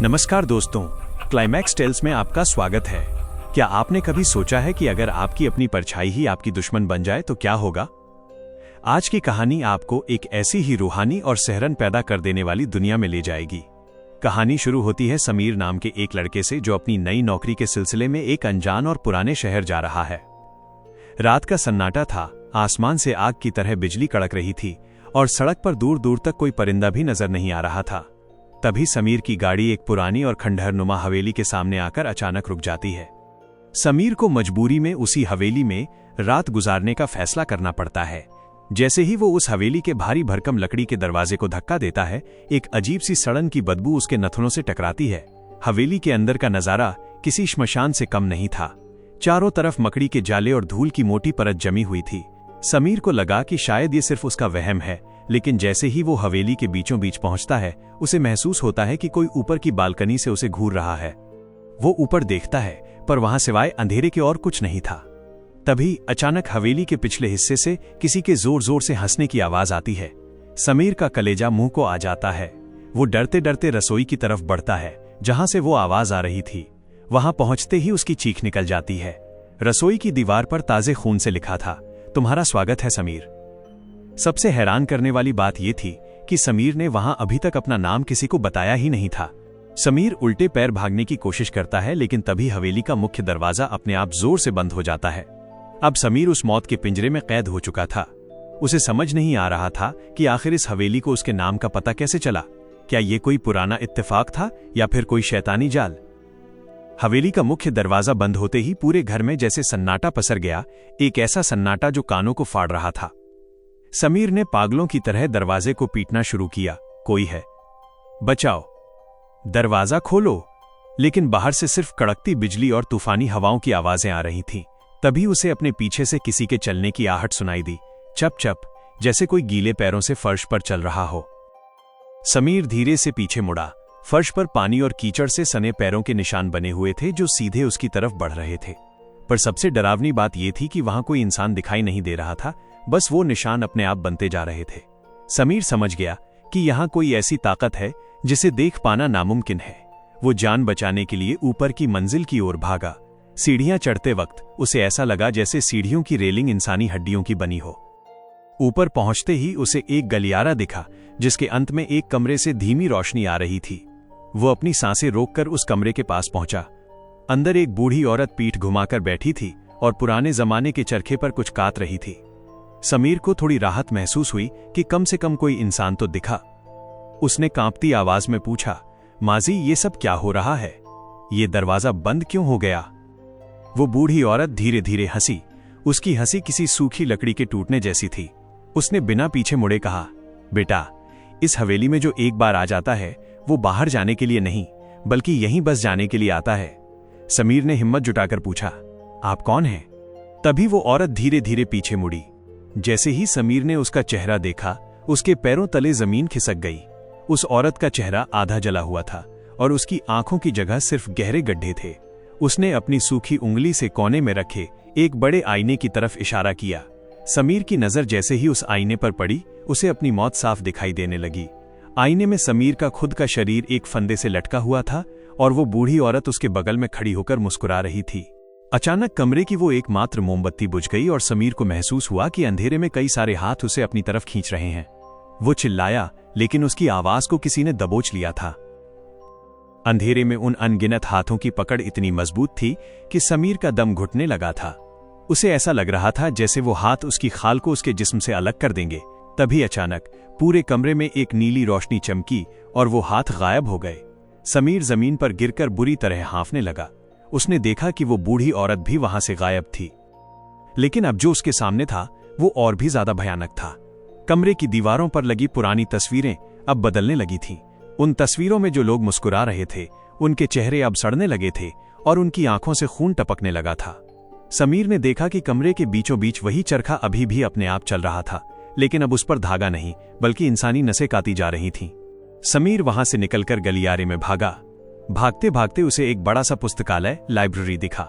नमस्कार दोस्तों, climax tales में आपका स्वागत है। क्या आपने कभी सोचा है कि अगर आपकी अपनी परछाई ही आपकी दुश्मन बन जाए तो क्या होगा? आज की कहानी आपको एक ऐसी ही रूहानी और सहरन पैदा कर देने वाली दुनिया में ले जाएगी। कहानी शुरू होती है समीर नाम के एक लड़के से जो अपनी नई नौकरी के सिलसिले में एक अनजान और पुराने शहर जा रहा है। रात का सन्नाटा था, आसमान से आग की तरह बिजली कड़क रही थी और सड़क पर दूर दूर तक कोई परिंदा भी नजर नहीं आ रहा था। तभी समीर की गाड़ी एक पुरानी और खंडहरनुमा हवेली के सामने आकर अचानक रुक जाती है। समीर को मजबूरी में उसी हवेली में रात गुजारने का फैसला करना पड़ता है। जैसे ही वो उस हवेली के भारी भरकम लकड़ी के दरवाजे को धक्का देता है, एक अजीब सी सड़न की बदबू उसके नथुनों से टकराती है। हवेली के अंदर का नजारा किसी श्मशान से कम नहीं था। चारों तरफ मकड़ी के जाले और धूल की मोटी परत जमी हुई थी। समीर को लगा कि शायद ये सिर्फ उसका वहम है, लेकिन जैसे ही वो हवेली के बीचों बीच पहुंचता है, उसे महसूस होता है कि कोई ऊपर की बालकनी से उसे घूर रहा है। वो ऊपर देखता है, पर वहां सिवाय अंधेरे के और कुछ नहीं था। तभी अचानक हवेली के पिछले हिस्से से किसी के जोर जोर से हंसने की आवाज आती है। समीर का कलेजा मुंह को आ जाता है। वो डरते डरते रसोई की तरफ बढ़ता है, जहां से वो आवाज आ रही थी। वहां पहुंचते ही उसकी चीख निकल जाती है। रसोई की दीवार पर ताजे खून से लिखा था, तुम्हारा स्वागत है समीर। सबसे हैरान करने वाली बात यह थी कि समीर ने वहां अभी तक अपना नाम किसी को बताया ही नहीं था। समीर उल्टे पैर भागने की कोशिश करता है, लेकिन तभी हवेली का मुख्य दरवाजा अपने आप जोर से बंद हो जाता है। अब समीर उस मौत के पिंजरे में कैद हो चुका था। उसे समझ नहीं आ रहा था कि आखिर इस हवेली को उसके नाम का पता कैसे चला। क्या ये कोई पुराना इत्तेफाक था या फिर कोई शैतानी जाल? हवेली का मुख्य दरवाजा बंद होते ही पूरे घर में जैसे सन्नाटा पसर गया, एक ऐसा सन्नाटा जो कानों को फाड़ रहा था। समीर ने पागलों की तरह दरवाजे को पीटना शुरू किया, कोई है, बचाओ, दरवाजा खोलो। लेकिन बाहर से सिर्फ कड़कती बिजली और तूफानी हवाओं की आवाजें आ रही थीं। तभी उसे अपने पीछे से किसी के चलने की आहट सुनाई दी, चप चप, जैसे कोई गीले पैरों से फर्श पर चल रहा हो। समीर धीरे से पीछे मुड़ा। फर्श पर पानी और कीचड़ से सने पैरों के निशान बने हुए थे जो सीधे उसकी तरफ बढ़ रहे थे। पर सबसे डरावनी बात यह थी कि वहां कोई इंसान दिखाई नहीं दे रहा था, बस वो निशान अपने आप बनते जा रहे थे। समीर समझ गया कि यहां कोई ऐसी ताकत है जिसे देख पाना नामुमकिन है। वो जान बचाने के लिए ऊपर की मंजिल की ओर भागा। सीढ़ियां चढ़ते वक्त उसे ऐसा लगा जैसे सीढ़ियों की रेलिंग इंसानी हड्डियों की बनी हो। ऊपर पहुंचते ही उसे एक गलियारा दिखा, जिसके अंत में एक कमरे से धीमी रोशनी आ रही थी। वो अपनी सांसें रोककर उस कमरे के पास पहुंचा। अंदर एक बूढ़ी औरत पीठ घुमाकर बैठी थी और पुराने जमाने के चरखे पर कुछ काट रही थी। समीर को थोड़ी राहत महसूस हुई कि कम से कम कोई इंसान तो दिखा। उसने कांपती आवाज में पूछा, माजी, ये सब क्या हो रहा है? ये दरवाजा बंद क्यों हो गया? वो बूढ़ी औरत धीरे धीरे हंसी। उसकी हंसी किसी सूखी लकड़ी के टूटने जैसी थी। उसने बिना पीछे मुड़े कहा, बेटा, इस हवेली में जो एक बार आ जाता है वो बाहर जाने के लिए नहीं, बल्कि यहीं बस जाने के लिए आता है। समीर ने हिम्मत जुटाकर पूछा, आप कौन हैं? तभी वो औरत धीरे धीरे पीछे मुड़ी। जैसे ही समीर ने उसका चेहरा देखा, उसके पैरों तले जमीन खिसक गई। उस औरत का चेहरा आधा जला हुआ था और उसकी आंखों की जगह सिर्फ गहरे गड्ढे थे। उसने अपनी सूखी उंगली से कोने में रखे एक बड़े आईने की तरफ इशारा किया। समीर की नजर जैसे ही उस आईने पर पड़ी, उसे अपनी मौत साफ दिखाई देने लगी। आईने में समीर का खुद का शरीर एक फंदे से लटका हुआ था और वो बूढ़ी औरत उसके बगल में खड़ी होकर मुस्कुरा रही थी। अचानक कमरे की वो एकमात्र मोमबत्ती बुझ गई और समीर को महसूस हुआ कि अंधेरे में कई सारे हाथ उसे अपनी तरफ खींच रहे हैं। वो चिल्लाया, लेकिन उसकी आवाज को किसी ने दबोच लिया था। अंधेरे में उन अनगिनत हाथों की पकड़ इतनी मजबूत थी कि समीर का दम घुटने लगा था। उसे ऐसा लग रहा था जैसे वो हाथ उसकी खाल को उसके जिस्म से अलग कर देंगे। तभी अचानक पूरे कमरे में एक नीली रोशनी चमकी और वो हाथ गायब हो गए। समीर जमीन पर गिरकर बुरी तरह हांफने लगा। उसने देखा कि वो बूढ़ी औरत भी वहां से गायब थी। लेकिन अब जो उसके सामने था वो और भी ज्यादा भयानक था। कमरे की दीवारों पर लगी पुरानी तस्वीरें अब बदलने लगी थीं। उन तस्वीरों में जो लोग मुस्कुरा रहे थे, उनके चेहरे अब सड़ने लगे थे और उनकी आंखों से खून टपकने लगा था। समीर ने देखा कि कमरे के बीचों बीच वही चरखा अभी भी अपने आप चल रहा था, लेकिन अब उस पर धागा नहीं, बल्कि इंसानी नसें काटी जा रही थीं। समीर वहां से निकलकर गलियारे में भागा। भागते भागते उसे एक बड़ा सा पुस्तकालय, लाइब्रेरी दिखा।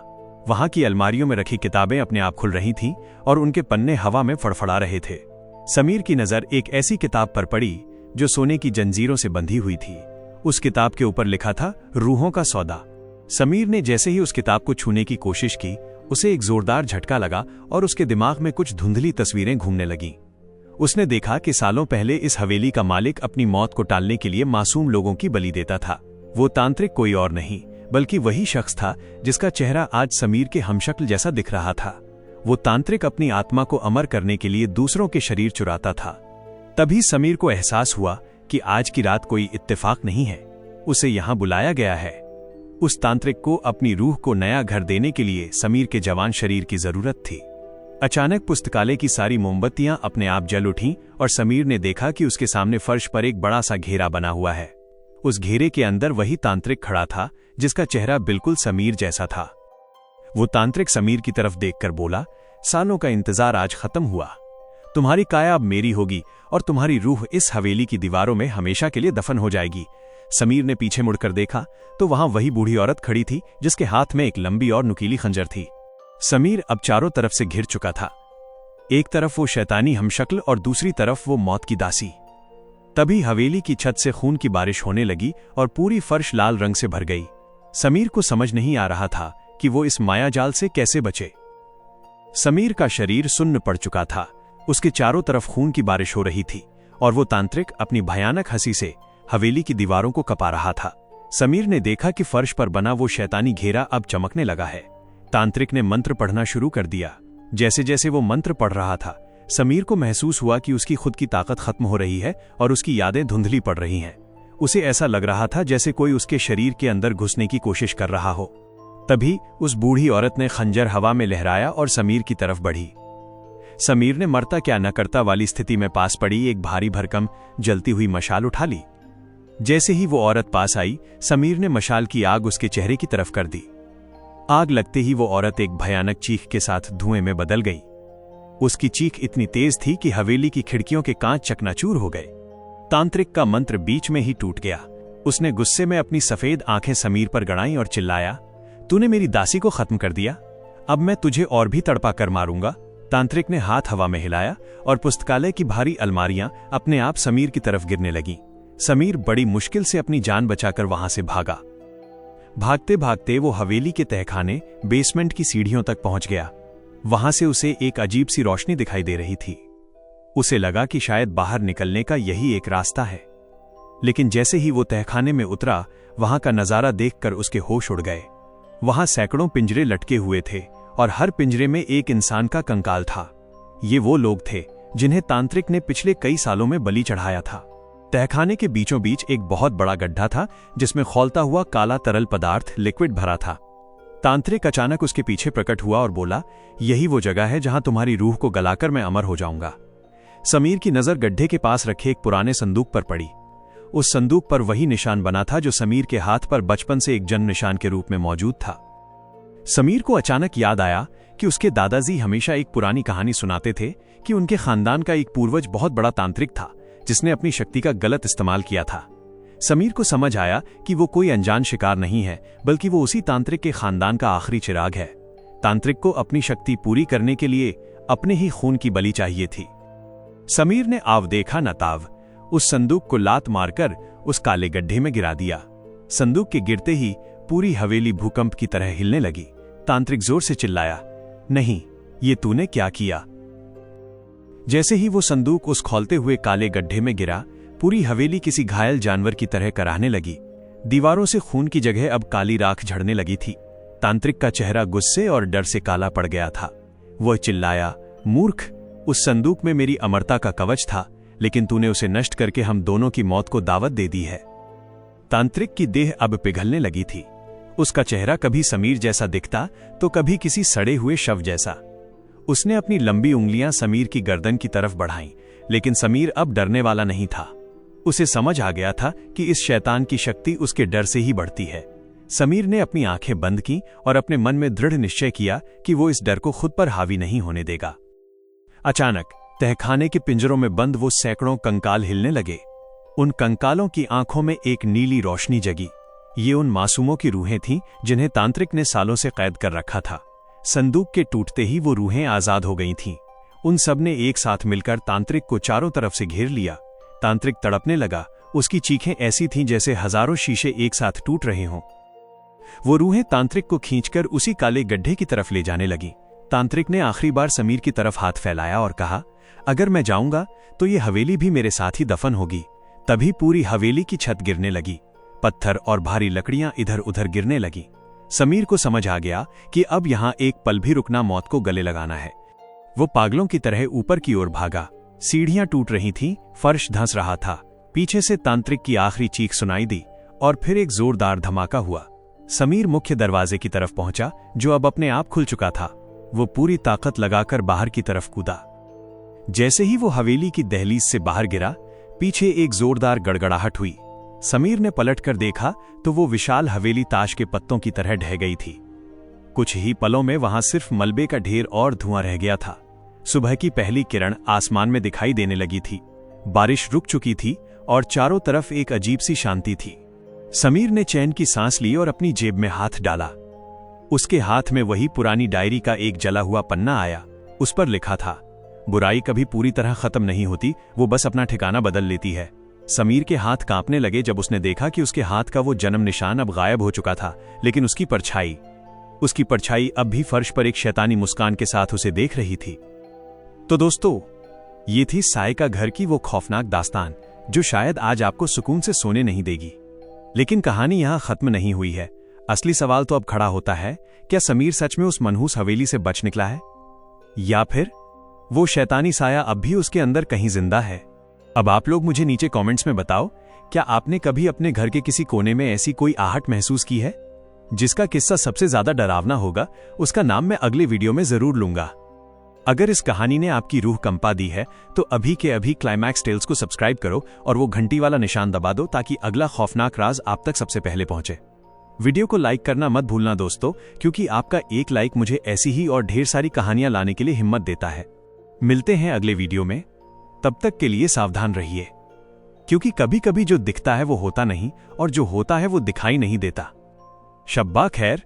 वहां की अलमारियों में रखी किताबें अपने आप खुल रही थीं और उनके पन्ने हवा में फड़फड़ा रहे थे। समीर की नजर एक ऐसी किताब पर पड़ी जो सोने की जंजीरों से बंधी हुई थी उस किताब के ऊपर लिखा था रूहों का सौदा। समीर ने जैसे ही उस किताब को छूने की कोशिश की, उसे एक जोरदार झटका लगा और उसके दिमाग में कुछ धुंधली तस्वीरें घूमने लगीं। उसने देखा कि सालों पहले इस हवेली का मालिक अपनी मौत को टालने के लिए मासूम लोगों की बलि देता था। वो तांत्रिक कोई और नहीं बल्कि वही शख्स था जिसका चेहरा आज समीर के हमशक्ल जैसा दिख रहा था। वो तांत्रिक अपनी आत्मा को अमर करने के लिए दूसरों के शरीर चुराता था। तभी समीर को एहसास हुआ कि आज की रात कोई इत्तेफाक नहीं है, उसे यहां बुलाया गया है। उस तांत्रिक को अपनी रूह को नया घर देने के लिए समीर के जवान शरीर की जरूरत थी। अचानक पुस्तकालय की सारी मोमबत्तियां अपने आप जल उठीं और समीर ने देखा कि उसके सामने फर्श पर एक बड़ा सा घेरा बना हुआ है। उस घेरे के अंदर वही तांत्रिक खड़ा था जिसका चेहरा बिल्कुल समीर जैसा था। वो तांत्रिक समीर की तरफ देखकर बोला, सालों का इंतजार आज खत्म हुआ। तुम्हारी काया अब मेरी होगी और तुम्हारी रूह इस हवेली की दीवारों में हमेशा के लिए दफन हो जाएगी। समीर ने पीछे मुड़कर देखा तो वहां वही बूढ़ी औरत खड़ी थी जिसके हाथ में एक लंबी और नुकीली खंजर थी। समीर अब चारों तरफ से घिर चुका था। एक तरफ वो शैतानी हमशक्ल और दूसरी तरफ वो मौत की दासी। तभी हवेली की छत से खून की बारिश होने लगी और पूरी फर्श लाल रंग से भर गई। समीर को समझ नहीं आ रहा था कि वो इस मायाजाल से कैसे बचे। समीर का शरीर सुन्न पड़ चुका था, उसके चारों तरफ खून की बारिश हो रही थी और वो तांत्रिक अपनी भयानक हंसी से हवेली की दीवारों को कपा रहा था। समीर ने देखा कि फर्श पर बना वो शैतानी घेरा अब चमकने लगा है। तांत्रिक ने मंत्र पढ़ना शुरू कर दिया। जैसे जैसे वो मंत्र पढ़ रहा था, समीर को महसूस हुआ कि उसकी खुद की ताकत खत्म हो रही है और उसकी यादें धुंधली पड़ रही हैं। उसे ऐसा लग रहा था जैसे कोई उसके शरीर के अंदर घुसने की कोशिश कर रहा हो। तभी उस बूढ़ी औरत ने खंजर हवा में लहराया और समीर की तरफ बढ़ी। समीर ने मरता क्या न करता वाली स्थिति में पास पड़ी एक भारी भरकम जलती हुई मशाल उठा ली। जैसे ही वो औरत पास आई, समीर ने मशाल की आग उसके चेहरे की तरफ कर दी। आग लगते ही वो औरत एक भयानक चीख के साथ धुएं में बदल गई। उसकी चीख इतनी तेज थी कि हवेली की खिड़कियों के कांच चकनाचूर हो गए। तांत्रिक का मंत्र बीच में ही टूट गया। उसने गुस्से में अपनी सफेद आंखें समीर पर गड़ाईं और चिल्लाया, तूने मेरी दासी को खत्म कर दिया, अब मैं तुझे और भी तड़पा कर मारूंगा। तांत्रिक ने हाथ हवा में हिलाया और पुस्तकालय की भारी अलमारियां अपने आप समीर की तरफ गिरने लगीं। समीर बड़ी मुश्किल से अपनी जान बचाकर वहां से भागा। भागते भागते वो हवेली के तहखाने बेसमेंट की सीढ़ियों तक पहुंच गया। वहां से उसे एक अजीब सी रोशनी दिखाई दे रही थी। उसे लगा कि शायद बाहर निकलने का यही एक रास्ता है। लेकिन जैसे ही वो तहखाने में उतरा, वहां का नजारा देखकर उसके होश उड़ गए। वहां सैकड़ों पिंजरे लटके हुए थे और हर पिंजरे में एक इंसान का कंकाल था। ये वो लोग थे जिन्हें तांत्रिक ने पिछले कई सालों में बलि चढ़ाया था। तहखाने के बीचों बीच एक बहुत बड़ा गड्ढा था जिसमें खौलता हुआ काला तरल पदार्थ लिक्विड भरा था। तांत्रिक अचानक उसके पीछे प्रकट हुआ और बोला, यही वो जगह है जहां तुम्हारी रूह को गलाकर मैं अमर हो जाऊंगा। समीर की नजर गड्ढे के पास रखे एक पुराने संदूक पर पड़ी। उस संदूक पर वही निशान बना था जो समीर के हाथ पर बचपन से एक जन्म निशान के रूप में मौजूद था। समीर को अचानक याद आया कि उसके दादाजी हमेशा एक पुरानी कहानी सुनाते थे कि उनके खानदान का एक पूर्वज बहुत बड़ा तांत्रिक था जिसने अपनी शक्ति का गलत इस्तेमाल किया था। समीर को समझ आया कि वो कोई अनजान शिकार नहीं है, बल्कि वो उसी तांत्रिक के खानदान का आखिरी चिराग है। तांत्रिक को अपनी शक्ति पूरी करने के लिए अपने ही खून की बलि चाहिए थी। समीर ने आव देखा न ताव उस संदूक को लात मारकर उस काले गड्ढे में गिरा दिया। संदूक के गिरते ही पूरी हवेली भूकंप की तरह हिलने लगी। तांत्रिक जोर से चिल्लाया, नहीं, ये तूने क्या किया? जैसे ही वो संदूक उस खौलते हुए काले गड्ढे में गिरा, पूरी हवेली किसी घायल जानवर की तरह कराहने लगी। दीवारों से खून की जगह अब काली राख झड़ने लगी थी। तांत्रिक का चेहरा गुस्से और डर से काला पड़ गया था। वह चिल्लाया, मूर्ख, उस संदूक में मेरी अमरता का कवच था, लेकिन तूने उसे नष्ट करके हम दोनों की मौत को दावत दे दी है। तांत्रिक की देह अब पिघलने लगी थी। उसका चेहरा कभी समीर जैसा दिखता तो कभी किसी सड़े हुए शव जैसा। उसने अपनी लंबी उंगलियां समीर की गर्दन की तरफ बढ़ाईं, लेकिन समीर अब डरने वाला नहीं था। उसे समझ आ गया था कि इस शैतान की शक्ति उसके डर से ही बढ़ती है। समीर ने अपनी आंखें बंद की और अपने मन में दृढ़ निश्चय किया कि वो इस डर को खुद पर हावी नहीं होने देगा। अचानक तहखाने के पिंजरों में बंद वो सैकड़ों कंकाल हिलने लगे। उन कंकालों की आंखों में एक नीली रोशनी जगी। ये उन मासूमों की रूहें थीं जिन्हें तांत्रिक ने सालों से कैद कर रखा था। संदूक के टूटते ही वो रूहें आजाद हो गई थीं। उन सब ने एक साथ मिलकर तांत्रिक को चारों तरफ से घेर लिया। तांत्रिक तड़पने लगा, उसकी चीखें ऐसी थीं जैसे हजारों शीशे एक साथ टूट रहे हों। वो रूहें तांत्रिक को खींचकर उसी काले गड्ढे की तरफ ले जाने लगी। तांत्रिक ने आखिरी बार समीर की तरफ हाथ फैलाया और कहा, अगर मैं जाऊंगा तो ये हवेली भी मेरे साथ ही दफन होगी। तभी पूरी हवेली की छत गिरने लगी। पत्थर और भारी लकड़ियां इधर उधर गिरने लगी। समीर को समझ आ गया कि अब यहां एक पल भी रुकना मौत को गले लगाना है। वो पागलों की तरह ऊपर की ओर भागा। सीढ़ियां टूट रही थीं, फर्श धंस रहा था। पीछे से तांत्रिक की आखिरी चीख सुनाई दी और फिर एक जोरदार धमाका हुआ। समीर मुख्य दरवाजे की तरफ पहुंचा, जो अब अपने आप खुल चुका था। वो पूरी ताकत लगाकर बाहर की तरफ कूदा। जैसे ही वो हवेली की दहलीज से बाहर गिरा, पीछे एक जोरदार गड़गड़ाहट हुई। समीर ने पलटकर देखा तो वो विशाल हवेली ताश के पत्तों की तरह ढह गई थी। कुछ ही पलों में वहां सिर्फ मलबे का ढेर और धुआं रह गया था। सुबह की पहली किरण आसमान में दिखाई देने लगी थी। बारिश रुक चुकी थी और चारों तरफ एक अजीब सी शांति थी। समीर ने चैन की सांस ली और अपनी जेब में हाथ डाला। उसके हाथ में वही पुरानी डायरी का एक जला हुआ पन्ना आया। उस पर लिखा था, बुराई कभी पूरी तरह खत्म नहीं होती, वो बस अपना ठिकाना बदल लेती है। समीर के हाथ कांपने लगे जब उसने देखा कि उसके हाथ का वो जन्म निशान अब गायब हो चुका था, लेकिन उसकी परछाई अब भी फर्श पर एक शैतानी मुस्कान के साथ उसे देख रही थी। तो दोस्तों, ये थी साय का घर की वो खौफनाक दास्तान, जो शायद आज आपको सुकून से सोने नहीं देगी। लेकिन कहानी यहां खत्म नहीं हुई है। असली सवाल तो अब खड़ा होता है, क्या समीर सच में उस मनहूस हवेली से बच निकला है, या फिर वो शैतानी साया अब भी उसके अंदर कहीं जिंदा है? अब आप लोग मुझे नीचे कमेंट्स में बताओ, क्या आपने कभी अपने घर के किसी कोने में ऐसी कोई आहट महसूस की है? जिसका किस्सा सबसे ज्यादा डरावना होगा, उसका नाम मैं अगले वीडियो में जरूर लूंगा। अगर इस कहानी ने आपकी रूह कंपा दी है तो अभी के अभी क्लाइमैक्स टेल्स को सब्सक्राइब करो और वो घंटी वाला निशान दबा दो, ताकि अगला खौफनाक राज आप तक सबसे पहले पहुंचे। वीडियो को लाइक करना मत भूलना दोस्तों, क्योंकि आपका एक लाइक मुझे ऐसी ही और ढेर सारी कहानियां लाने के लिए हिम्मत देता है। मिलते हैं अगले वीडियो में। तब तक के लिए सावधान रहिए, क्योंकि कभी कभी जो दिखता है वो होता नहीं, और जो होता है वो दिखाई नहीं देता। शब्बा खैर।